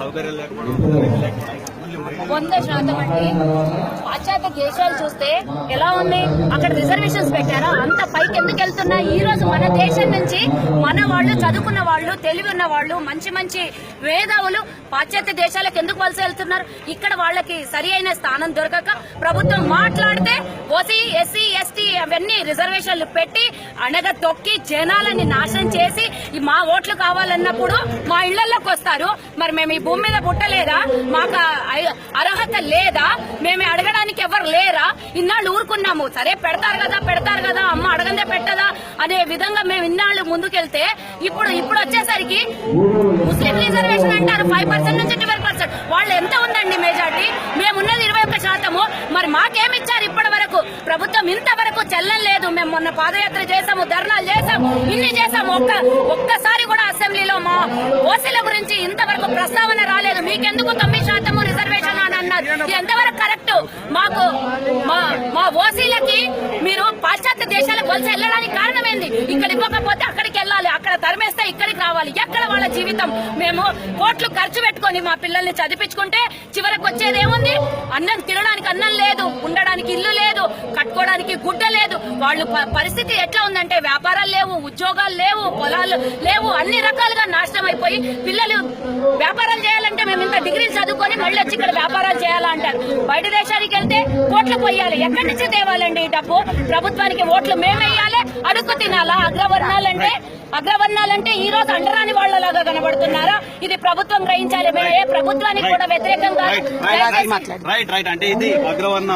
సౌకర్యాలు లేకపోవడం 100% అండి. పాశ్చాత్య దేశాలు చూస్తే ఎలా ఉంది, అక్కడ రిజర్వేషన్స్ పెట్టారా, అంత పైకి ఎందుకు వెళ్తున్నా? ఈ రోజు మన దేశం నుంచి మన వాళ్ళు, చదువుకున్న వాళ్ళు, తెలివి ఉన్న వాళ్ళు, మంచి మంచి మేధావులు పాశ్చాత్య దేశాలకు ఎందుకు వలస వెళ్తున్నారు? ఇక్కడ వాళ్ళకి సరి అయిన స్థానం దొరకక ప్రభుత్వం మాట్లాడితే ఓసీ, ఎస్సీ, ఎస్టీ అవన్నీ రిజర్వేషన్లు పెట్టి అణగ తొక్కి జనాలని నాశనం చేసి మా ఓట్లు కావాలన్నప్పుడు మా ఇళ్లలోకి వస్తారు. మరి మేము ఈ భూమి మీద పుట్టలేదా? మాకు అర్హత లేదా? మేము అడగడానికి ఎవరు లేరా? ఇన్నాళ్ళు ఊరుకున్నాము, సరే పెడతారు కదా, అమ్మ అడగందే పెట్టదా అనే విధంగా మేము ఇన్నాళ్ళు ముందుకెళ్తే ఇప్పుడు వచ్చేసరికి ముస్లిం రిజర్వేషన్ అంటారు 5% నుంచి 12%. వాళ్ళు ఎంత ఉందండి మెజార్టీ? మేమున్నది 21%. మరి మాకేమిచ్చారు ఇప్పటి వరకు? ప్రభుత్వం ఇంతవరకు చెల్లలేదు. మేము మొన్న పాదయాత్ర చేసాము, ధర్నాలు చేసాము, ఇన్ని చేసాము. ఒక్కసారి కూడా అసెంబ్లీలో మా ఓసీల గురించి ఇంతవరకు ప్రస్తావన రాలేదు. మీకెందుకు 9% రిజర్వేషన్ అని అన్నారు. ఇది ఎంతవరకు కరెక్ట్? మాకు మా ఓసీలకి మీరు పాశ్చాత్య దేశాలకు వలస వెళ్ళడానికి కారణం ఏంది? ఇక్కడ ఇవ్వకపోతే అక్కడికి వెళ్ళాలి, అక్కడ తరిమేస్తే ఇక్కడికి రావాలి. ఎక్కడ వాళ్ళ జీవితం? మేము కోట్లు ఖర్చు పెట్టుకుని మా పిల్లల్ని చదివించుకుంటే చివరికి వచ్చేది ఏముంది? అన్నం తినడానికి అన్నం లేదు, ఉండడానికి ఇల్లు లేదు, కట్టుకోవడానికి గుడ్డ లేదు. వాళ్ళు పరిస్థితి ఎట్లా ఉందంటే వ్యాపారాలు లేవు, ఉద్యోగాలు లేవు, పొలాలు లేవు, అన్ని రకాలుగా నాశనం అయిపోయి పిల్లలు వ్యాపారాలు చేయాలంటే మేము ఇంత డిగ్రీలు చదువుకొని మళ్ళీ వచ్చి ఇక్కడ వ్యాపారాలు చేయాలంటారు. బయట దేశానికి వెళ్తే ఓట్లు పోయాలి. ఎక్కడి నుంచి తేవాలండి డబ్బు? ప్రభుత్వానికి ఓట్లు మేమేయాలి, అడుగు తినాలా? అగ్రవర్ణాలంటే ఈ రోజు అండరాని వాళ్ళలాగా కనబడుతున్నారా? ఇది ప్రభుత్వం గ్రహించాలి. మేము ఏ ప్రభుత్వానికి కూడా వ్యతిరేకంగా అంటే ఇది అగ్రవర్ణ